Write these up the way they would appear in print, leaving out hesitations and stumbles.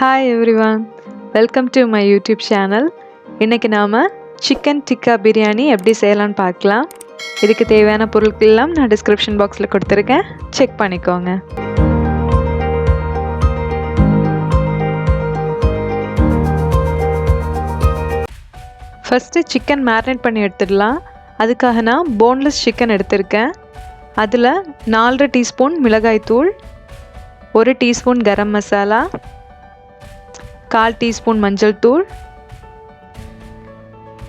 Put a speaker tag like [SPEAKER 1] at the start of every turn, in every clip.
[SPEAKER 1] Hi everyone, welcome to my YouTube channel. இன்னைக்கு நாம chicken tikka biryani எப்படி செய்யலாம்னு பார்க்கலாம். இதுக்கு தேவையான பொருட்கள் எல்லாம் நான் டிஸ்கிரிப்ஷன் பாக்ஸில் கொடுத்துருக்கேன், செக் பண்ணிக்கோங்க. ஃபஸ்ட்டு சிக்கன் மேரினேட் பண்ணி எடுத்துடலாம். அதுக்காக நான் போன்லெஸ் சிக்கன் எடுத்திருக்கேன். அதில் 4 டீஸ்பூன் மிளகாய்த்தூள், 1 டீஸ்பூன் கரம் மசாலா, 1/4 டீஸ்பூன் மஞ்சள் தூள்,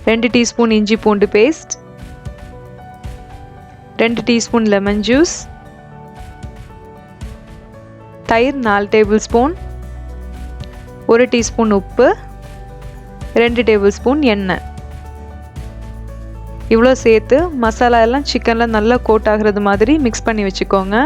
[SPEAKER 1] 2 டீஸ்பூன் இஞ்சி பூண்டு பேஸ்ட், 2 டீஸ்பூன் லெமன் ஜூஸ், தயிர் 4 டேபிள் ஸ்பூன், 1 டீஸ்பூன் உப்பு, 2 டேபிள் ஸ்பூன் எண்ணெய். இவ்வளோ சேர்த்து மசாலா எல்லாம் சிக்கனில் நல்லா கோட் ஆகிறது மாதிரி மிக்ஸ் பண்ணி வச்சுக்கோங்க.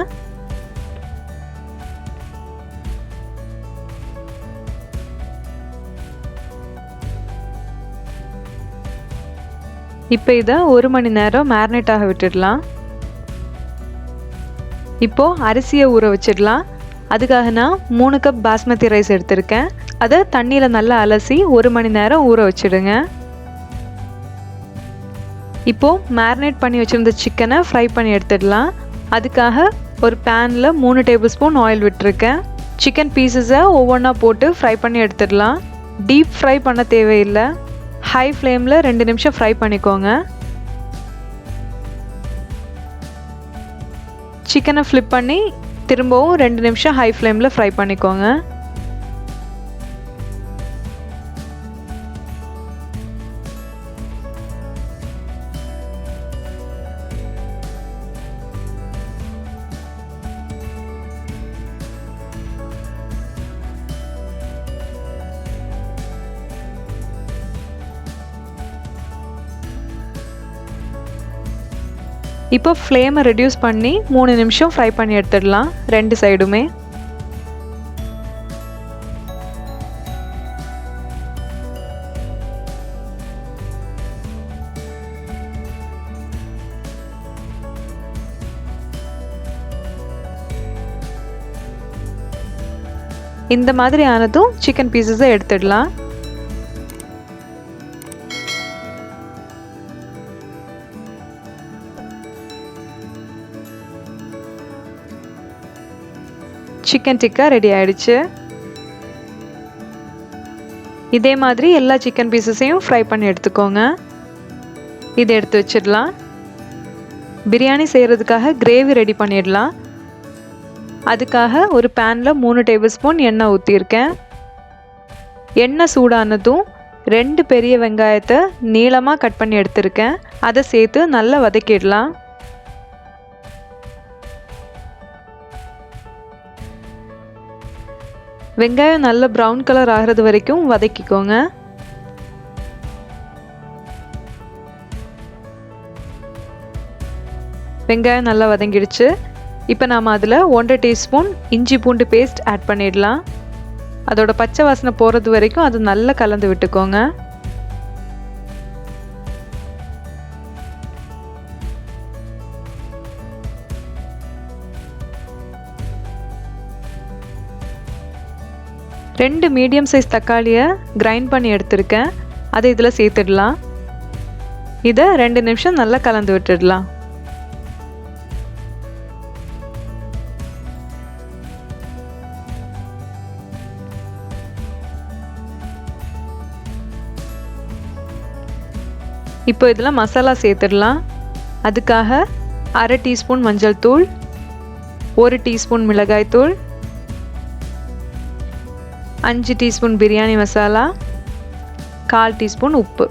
[SPEAKER 1] இப்போ இதை 1 மணி நேரம் மேரினேட் ஆக விட்டுடலாம். இப்போது அரிசியை ஊற வச்சிடலாம். அதுக்காக நான் 3 கப் பாஸ்மதி ரைஸ் எடுத்திருக்கேன். அதை தண்ணியில் நல்லா அலசி 1 மணி நேரம் ஊற வச்சிடுங்க. இப்போது மேரினேட் பண்ணி வச்சுருந்த சிக்கனை ஃப்ரை பண்ணி எடுத்துடலாம். அதுக்காக ஒரு பேனில் 3 டேபிள் ஸ்பூன் ஆயில் விட்டுருக்கேன். சிக்கன் பீசஸை ஒவ்வொன்றா போட்டு ஃப்ரை பண்ணி எடுத்துடலாம். டீப் ஃப்ரை பண்ண தேவையில்லை, ஹை ஃப்ளேமில் 2 நிமிஷம் ஃப்ரை பண்ணிக்கோங்க. சிக்கனை ஃப்ளிப் பண்ணி திரும்பவும் 2 நிமிஷம் ஹை ஃப்ளேமில் ஃப்ரை பண்ணிக்கோங்க. இப்போ ஃப்ளேமை ரெடியூஸ் பண்ணி 3 நிமிஷம் ஃப்ரை பண்ணி எடுத்துடலாம் 2 சைடுமே. இந்த மாதிரி ஆனதும் சிக்கன் பீசஸை எடுத்துடலாம். சிக்கன் டிக்கா ரெடி ஆயிடுச்சு. இதே மாதிரி எல்லா சிக்கன் பீசஸையும் ஃப்ரை பண்ணி எடுத்துக்கோங்க. இதை எடுத்து வச்சிடலாம். பிரியாணி செய்கிறதுக்காக கிரேவி ரெடி பண்ணிடலாம். அதுக்காக ஒரு பேனில் 3 டேபிள் ஸ்பூன் எண்ணெய் ஊற்றிருக்கேன். எண்ணெய் சூடானதும் 2 பெரிய வெங்காயத்தை நீளமாக கட் பண்ணி எடுத்திருக்கேன். அதை சேர்த்து நல்லா வதக்கிடலாம். வெங்காயம் நல்ல ப்ரௌன் கலர் ஆகிறது வரைக்கும் வதக்கிக்கோங்க. வெங்காயம் நல்லா வதங்கிடுச்சு. இப்போ நாம் அதில் 1/2 டீஸ்பூன் இஞ்சி பூண்டு பேஸ்ட் ஆட் பண்ணிடலாம். அதோட பச்சை வாசனை போகிறது வரைக்கும் அது நல்லா கலந்து விட்டுக்கோங்க. ரெண்டு மீடியம் சைஸ் தக்காளியை கிரைண்ட் பண்ணி எடுத்திருக்கேன். அதை இதில் சேர்த்துடலாம். இதை 2 நிமிஷம் நல்லா கலந்து விட்டுடலாம். இப்போ இதில் மசாலா சேர்த்துடலாம். அதுக்காக 1/2 டீஸ்பூன் மஞ்சள் தூள், 1 டீஸ்பூன் மிளகாய் தூள், 5 டீஸ்பூன் பிரியாணி மசாலா, 1/4 டீஸ்பூன் உப்பு,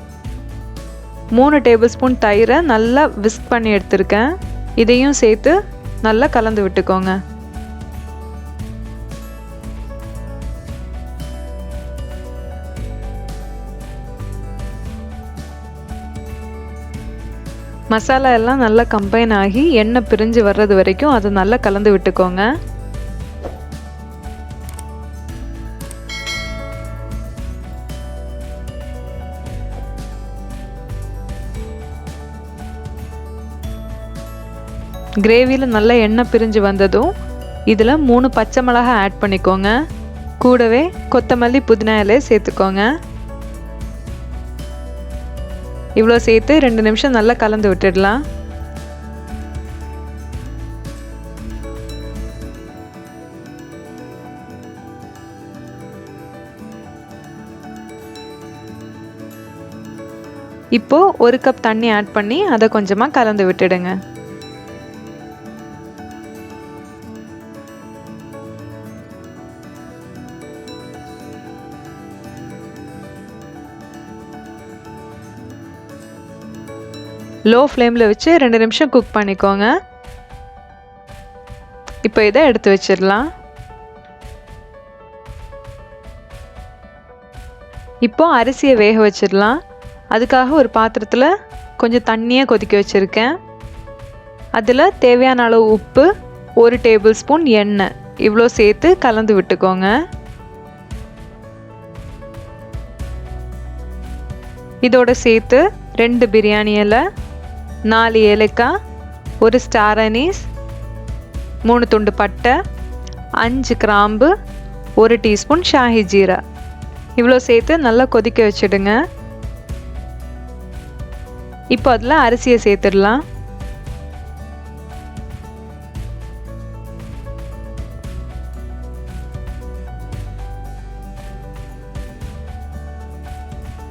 [SPEAKER 1] 3 டேபிள் ஸ்பூன் தயிரை நல்லா விஸ்க் பண்ணி எடுத்திருக்கேன். இதையும் சேர்த்து நல்லா கலந்து விட்டுக்கோங்க. மசாலா எல்லாம் நல்லா கம்பைன் ஆகி எண்ணெய் பிரிஞ்சு வர்றது வரைக்கும் அதை நல்லா கலந்து விட்டுக்கோங்க. கிரேவியில் நல்லா எண்ணெய் பிரிஞ்சு வந்ததும் இதில் 3 பச்சை மிளகாய் ஆட் பண்ணிக்கோங்க. கூடவே கொத்தமல்லி புதினா இலை சேர்த்துக்கோங்க. இவ்வளோ சேர்த்து 2 நிமிஷம் நல்லா கலந்து விட்டுடலாம். இப்போ 1 கப் தண்ணி ஆட் பண்ணி அதை கொஞ்சமாக கலந்து விட்டுடுங்க. லோ ஃப்ளேமில் வச்சு 2 நிமிஷம் குக் பண்ணிக்கோங்க. இப்போ இதை எடுத்து வச்சிடலாம். இப்போ அரிசியை வேக வச்சிடலாம். அதுக்காக ஒரு பாத்திரத்தில் கொஞ்சம் தண்ணியை கொதிக்க வச்சுருக்கேன். அதில் தேவையான அளவு உப்பு, 1 டேபிள் ஸ்பூன் எண்ணெய் இவ்வளோ சேர்த்து கலந்து விட்டுக்கோங்க. இதோட சேர்த்து 2 பிரியாணி இலை, 4 ஏலக்காய், 1 ஸ்டார் அனீஸ், 3 துண்டு பட்டை, 5 கிராம்பு, 1 டீஸ்பூன் ஷாஹி ஜீரா இவ்வளோ சேர்த்து நல்லா கொதிக்க வச்சுடுங்க. இப்போ அதில் அரிசியை சேர்த்துடலாம்.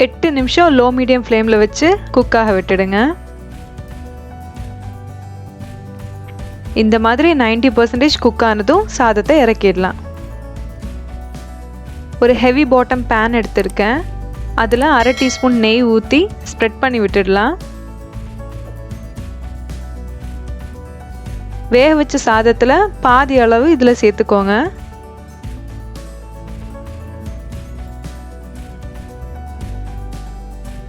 [SPEAKER 1] எட்டு நிமிஷம் லோ மீடியம் ஃப்ளேமில் வச்சு குக்காக விட்டுடுங்க. இந்த மாதிரி 90% குக் ஆனதும் சாதத்தை இறக்கிடலாம். ஒரு ஹெவி பாட்டம் பேன் எடுத்திருக்கேன். அதில் 1/2 டீஸ்பூன் நெய் ஊற்றி ஸ்ப்ரெட் பண்ணி விட்டுடலாம். வேக வச்ச சாதத்தில் பாதி அளவு இதில் சேர்த்துக்கோங்க.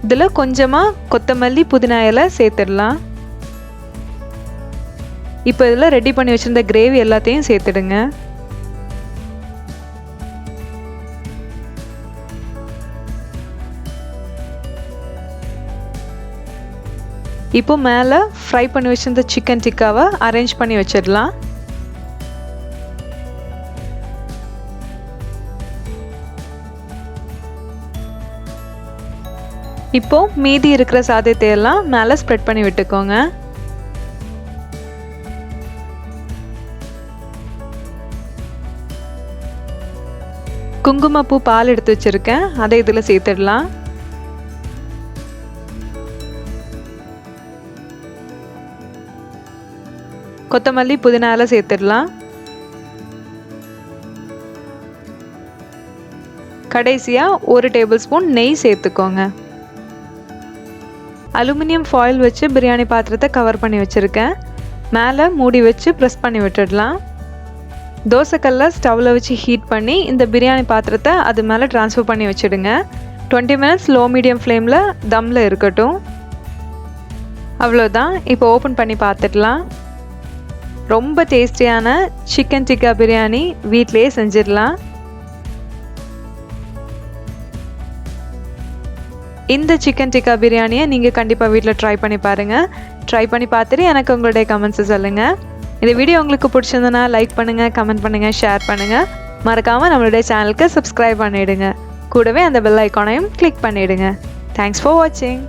[SPEAKER 1] இதில் கொஞ்சமாக கொத்தமல்லி புதினா இலை சேர்த்துடலாம். இப்போ இதில் ரெடி பண்ணி வச்சுருந்த கிரேவி எல்லாத்தையும் சேர்த்துடுங்க. இப்போ மேலே ஃப்ரை பண்ணி வச்சிருந்த சிக்கன் டிக்காவை அரேஞ்ச் பண்ணி வச்சிடலாம். இப்போ மீதி இருக்கிற சாதத்தை எல்லாம் மேலே ஸ்ப்ரெட் பண்ணி விட்டுக்கோங்க. குங்குமப்பூ பால் எடுத்து வச்சிருக்கேன், அதை இதில் சேர்த்துடலாம். கொத்தமல்லி புதினா இலை சேர்த்துடலாம். கடைசியாக 1 டேபிள் ஸ்பூன் நெய் சேர்த்துக்கோங்க. அலுமினியம் ஃபாயில் வச்சு பிரியாணி பாத்திரத்தை கவர் பண்ணி வச்சுருக்கேன். மேலே மூடி வச்சு ப்ரெஸ் பண்ணி விட்டுடலாம். தோசைக்கல்லை ஸ்டவ்வில் வச்சு ஹீட் பண்ணி இந்த பிரியாணி பாத்திரத்தை அது மேலே ட்ரான்ஸ்ஃபர் பண்ணி வச்சுடுங்க. 20 மினிட்ஸ் லோ மீடியம் ஃப்ளேமில் தம்மில் இருக்கட்டும். அவ்வளோதான். இப்போ ஓப்பன் பண்ணி பார்த்துடலாம். ரொம்ப டேஸ்டியான சிக்கன் டிக்கா பிரியாணி வீட்டிலேயே செஞ்சிடலாம். இந்த சிக்கன் டிக்கா பிரியாணியை நீங்கள் கண்டிப்பாக வீட்டில் ட்ரை பண்ணி பாருங்கள். ட்ரை பண்ணி பார்த்துட்டு எனக்கு உங்களுடைய கமெண்ட்ஸை சொல்லுங்கள். இந்த வீடியோ உங்களுக்கு பிடிச்சிருந்தனா லைக் பண்ணுங்கள், கமெண்ட் பண்ணுங்கள், ஷேர் பண்ணுங்கள். மறக்காமல் நம்மளுடைய சேனலுக்கு சப்ஸ்கிரைப் பண்ணிவிடுங்க. கூடவே அந்த பெல் ஐக்கானையும் கிளிக் பண்ணிவிடுங்க. தேங்க்ஸ் ஃபார் வாட்சிங்.